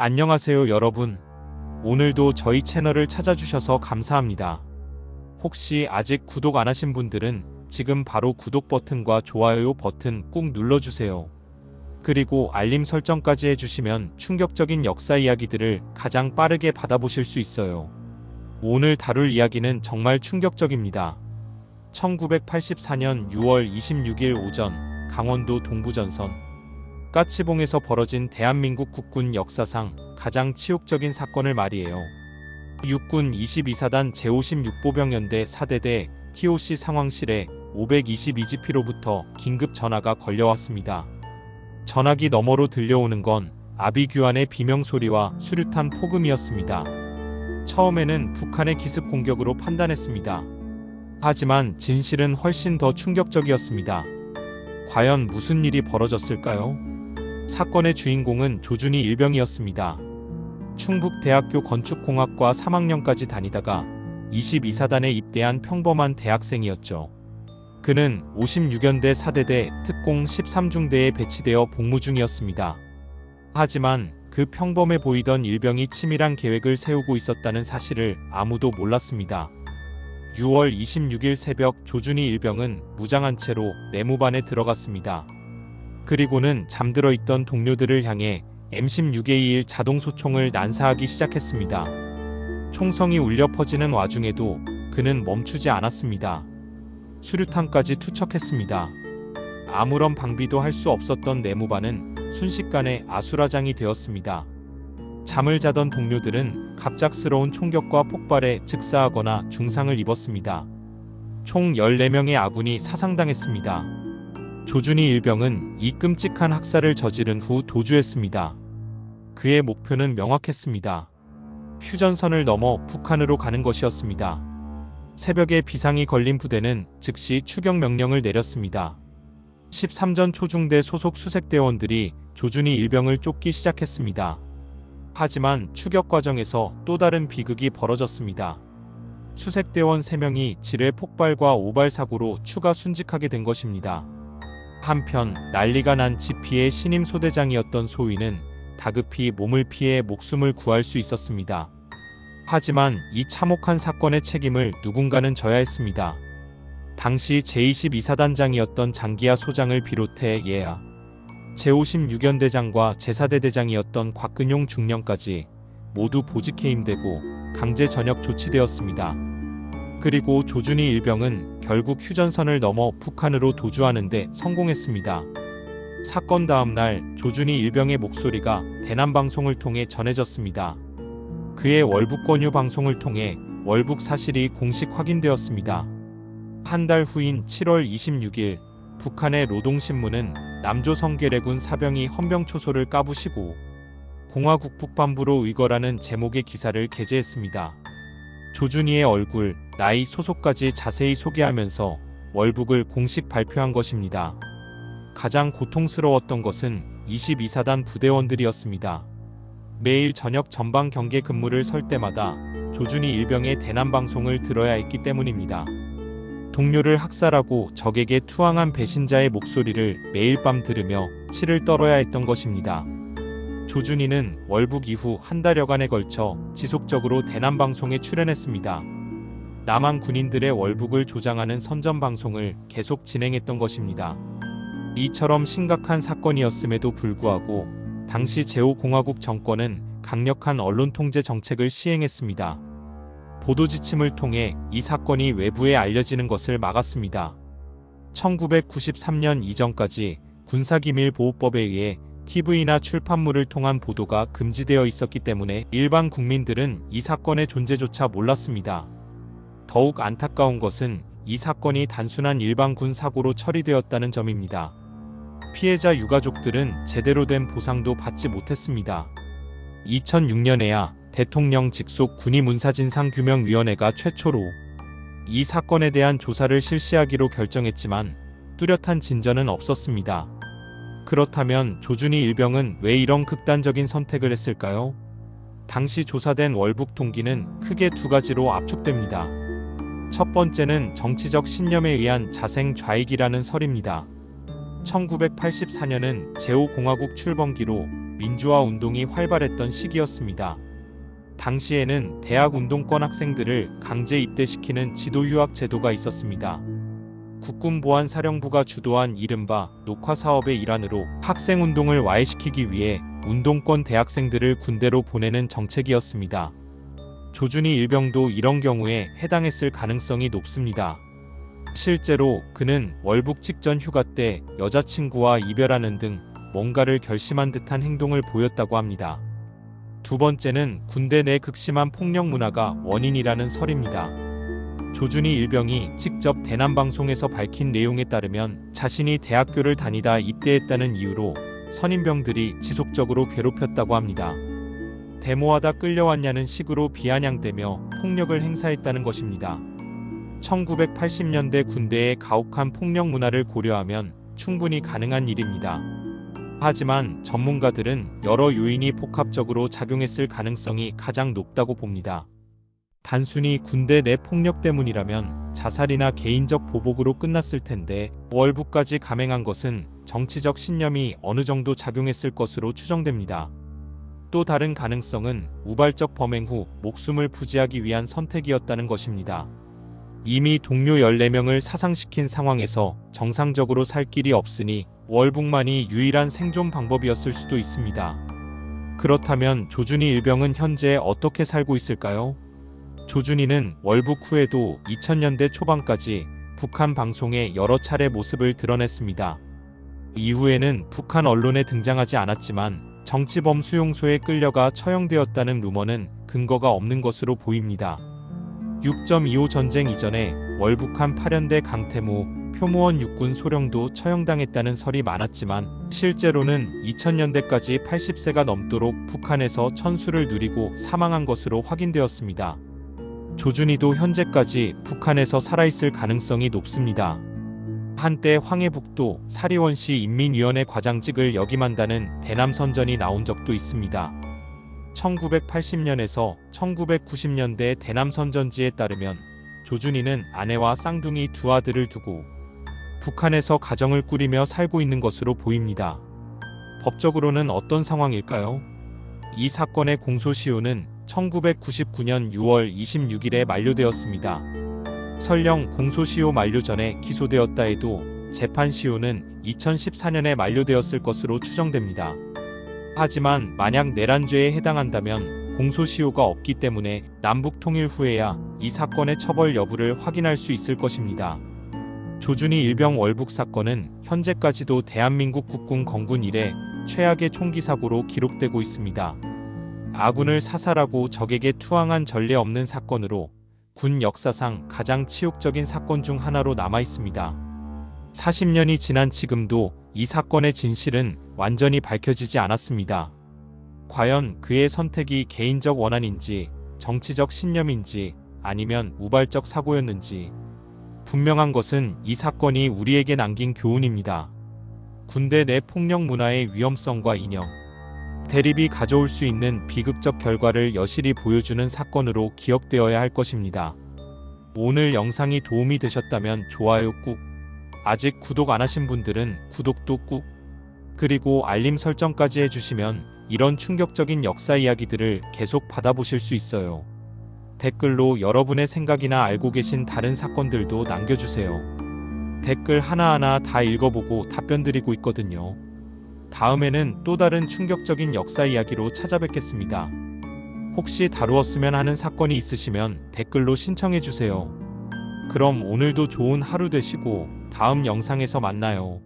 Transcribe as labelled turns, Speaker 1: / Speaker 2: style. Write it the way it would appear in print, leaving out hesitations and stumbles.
Speaker 1: 안녕하세요 여러분. 오늘도 저희 채널을 찾아주셔서 감사합니다. 혹시 아직 구독 안 하신 분들은 지금 바로 구독 버튼과 좋아요 버튼 꾹 눌러주세요. 그리고 알림 설정까지 해주시면 충격적인 역사 이야기들을 가장 빠르게 받아보실 수 있어요. 오늘 다룰 이야기는 정말 충격적입니다. 1984년 6월 26일 오전 강원도 동부전선 까치봉에서 벌어진 대한민국 국군 역사상 가장 치욕적인 사건을 말이에요. 육군 22사단 제56보병연대 4대대 TOC 상황실에 522GP로부터 긴급 전화가 걸려왔습니다. 전화기 너머로 들려오는 건 아비규환의 비명소리와 수류탄 폭음이었습니다. 처음에는 북한의 기습 공격으로 판단했습니다. 하지만 진실은 훨씬 더 충격적이었습니다. 과연 무슨 일이 벌어졌을까요? 사건의 주인공은 조준희 일병이었습니다. 충북대학교 건축공학과 3학년까지 다니다가 22사단에 입대한 평범한 대학생이었죠. 그는 56연대 4대대 특공 13중대에 배치되어 복무 중이었습니다. 하지만 그 평범해 보이던 일병이 치밀한 계획을 세우고 있었다는 사실을 아무도 몰랐습니다. 6월 26일 새벽 조준희 일병은 무장한 채로 내무반에 들어갔습니다. 그리고는 잠들어 있던 동료들을 향해 M16A1 자동소총을 난사하기 시작했습니다. 총성이 울려 퍼지는 와중에도 그는 멈추지 않았습니다. 수류탄까지 투척했습니다. 아무런 방비도 할 수 없었던 내무반은 순식간에 아수라장이 되었습니다. 잠을 자던 동료들은 갑작스러운 총격과 폭발에 즉사하거나 중상을 입었습니다. 총 14명의 아군이 사상당했습니다. 조준희 일병은 이 끔찍한 학살을 저지른 후 도주했습니다. 그의 목표는 명확했습니다. 휴전선을 넘어 북한으로 가는 것이었습니다. 새벽에 비상이 걸린 부대는 즉시 추격 명령을 내렸습니다. 13전 초중대 소속 수색대원들이 조준희 일병을 쫓기 시작했습니다. 하지만 추격 과정에서 또 다른 비극이 벌어졌습니다. 수색대원 3명이 지뢰 폭발과 오발 사고로 추가 순직하게 된 것입니다. 한편 난리가 난 지피의 신임 소대장이었던 소위는 다급히 몸을 피해 목숨을 구할 수 있었습니다. 하지만 이 참혹한 사건의 책임을 누군가는 져야 했습니다. 당시 제22사단장이었던 장기하 소장을 비롯해 예하 제56연대장과 제4대 대장이었던 곽근용 중령까지 모두 보직해임되고 강제 전역 조치되었습니다. 그리고 조준희 일병은 결국 휴전선을 넘어 북한으로 도주하는 데 성공했습니다. 사건 다음 날 조준희 일병의 목소리가 대남방송을 통해 전해졌습니다. 그의 월북 권유 방송을 통해 월북 사실이 공식 확인되었습니다. 한 달 후인 7월 26일 북한의 노동신문은 남조성계래군 사병이 헌병초소를 까부시고 공화국 북반부로 의거라는 제목의 기사를 게재했습니다. 조준희의 얼굴, 나이, 소속까지 자세히 소개하면서 월북을 공식 발표한 것입니다. 가장 고통스러웠던 것은 22사단 부대원들이었습니다. 매일 저녁 전방 경계 근무를 설 때마다 조준희 일병의 대남방송을 들어야 했기 때문입니다. 동료를 학살하고 적에게 투항한 배신자의 목소리를 매일 밤 들으며 치를 떨어야 했던 것입니다. 조준희는 월북 이후 한 달여간에 걸쳐 지속적으로 대남방송에 출연했습니다. 남한 군인들의 월북을 조장하는 선전방송을 계속 진행했던 것입니다. 이처럼 심각한 사건이었음에도 불구하고 당시 제5공화국 정권은 강력한 언론 통제 정책을 시행했습니다. 보도 지침을 통해 이 사건이 외부에 알려지는 것을 막았습니다. 1993년 이전까지 군사기밀보호법에 의해 TV나 출판물을 통한 보도가 금지되어 있었기 때문에 일반 국민들은 이 사건의 존재조차 몰랐습니다. 더욱 안타까운 것은 이 사건이 단순한 일반군 사고로 처리되었다는 점입니다. 피해자 유가족들은 제대로 된 보상도 받지 못했습니다. 2006년에야 대통령 직속 군의문사진상규명위원회가 최초로 이 사건에 대한 조사를 실시하기로 결정했지만 뚜렷한 진전은 없었습니다. 그렇다면 조준희 일병은 왜 이런 극단적인 선택을 했을까요? 당시 조사된 월북 동기는 크게 두 가지로 압축됩니다. 첫 번째는 정치적 신념에 의한 자생 좌익이라는 설입니다. 1984년은 제5공화국 출범기로 민주화 운동이 활발했던 시기였습니다. 당시에는 대학 운동권 학생들을 강제 입대시키는 지도 휴학 제도가 있었습니다. 국군보안사령부가 주도한 이른바 녹화 사업의 일환으로 학생 운동을 와해시키기 위해 운동권 대학생들을 군대로 보내는 정책이었습니다. 조준희 일병도 이런 경우에 해당했을 가능성이 높습니다. 실제로 그는 월북 직전 휴가 때 여자친구와 이별하는 등 뭔가를 결심한 듯한 행동을 보였다고 합니다. 두 번째는 군대 내 극심한 폭력 문화가 원인이라는 설입니다. 조준희 일병이 직접 대남방송에서 밝힌 내용에 따르면 자신이 대학교를 다니다 입대했다는 이유로 선임병들이 지속적으로 괴롭혔다고 합니다. 데모하다 끌려왔냐는 식으로 비아냥대며 폭력을 행사했다는 것입니다. 1980년대 군대의 가혹한 폭력 문화를 고려하면 충분히 가능한 일입니다. 하지만 전문가들은 여러 요인이 복합적으로 작용했을 가능성이 가장 높다고 봅니다. 단순히 군대 내 폭력 때문이라면 자살이나 개인적 보복으로 끝났을 텐데 월북까지 감행한 것은 정치적 신념이 어느 정도 작용했을 것으로 추정됩니다. 또 다른 가능성은 우발적 범행 후 목숨을 부지하기 위한 선택이었다는 것입니다. 이미 동료 14명을 사상시킨 상황에서 정상적으로 살 길이 없으니 월북만이 유일한 생존 방법이었을 수도 있습니다. 그렇다면 조준희 일병은 현재 어떻게 살고 있을까요? 조준희는 월북 후에도 2000년대 초반까지 북한 방송에 여러 차례 모습을 드러냈습니다. 이후에는 북한 언론에 등장하지 않았지만 정치범 수용소에 끌려가 처형되었다는 루머는 근거가 없는 것으로 보입니다. 6.25 전쟁 이전에 월북한 8연대 강태무, 표무원 육군 소령도 처형당했다는 설이 많았지만 실제로는 2000년대까지 80세가 넘도록 북한에서 천수를 누리고 사망한 것으로 확인되었습니다. 조준희도 현재까지 북한에서 살아있을 가능성이 높습니다. 한때 황해북도 사리원시 인민위원회 과장직을 역임한다는 대남선전이 나온 적도 있습니다. 1980년에서 1990년대 대남선전지에 따르면 조준희는 아내와 쌍둥이 두 아들을 두고 북한에서 가정을 꾸리며 살고 있는 것으로 보입니다. 법적으로는 어떤 상황일까요? 이 사건의 공소시효는 1999년 6월 26일에 만료되었습니다. 설령 공소시효 만료 전에 기소되었다 해도 재판시효는 2014년에 만료되었을 것으로 추정됩니다. 하지만 만약 내란죄에 해당한다면 공소시효가 없기 때문에 남북통일 후에야 이 사건의 처벌 여부를 확인할 수 있을 것입니다. 조준희 일병 월북 사건은 현재까지도 대한민국 국군 건군 이래 최악의 총기 사고로 기록되고 있습니다. 아군을 사살하고 적에게 투항한 전례 없는 사건으로 군 역사상 가장 치욕적인 사건 중 하나로 남아 있습니다. 40년이 지난 지금도 이 사건의 진실은 완전히 밝혀지지 않았습니다. 과연 그의 선택이 개인적 원한인지, 정치적 신념인지, 아니면 우발적 사고였는지 분명한 것은 이 사건이 우리에게 남긴 교훈입니다. 군대 내 폭력 문화의 위험성과 이념, 대립이 가져올 수 있는 비극적 결과를 여실히 보여주는 사건으로 기억되어야 할 것입니다. 오늘 영상이 도움이 되셨다면 좋아요 꾹, 아직 구독 안 하신 분들은 구독도 꾹, 그리고 알림 설정까지 해주시면 이런 충격적인 역사 이야기들을 계속 받아보실 수 있어요. 댓글로 여러분의 생각이나 알고 계신 다른 사건들도 남겨주세요. 댓글 하나하나 다 읽어보고 답변 드리고 있거든요. 다음에는 또 다른 충격적인 역사 이야기로 찾아뵙겠습니다. 혹시 다루었으면 하는 사건이 있으시면 댓글로 신청해주세요. 그럼 오늘도 좋은 하루 되시고 다음 영상에서 만나요.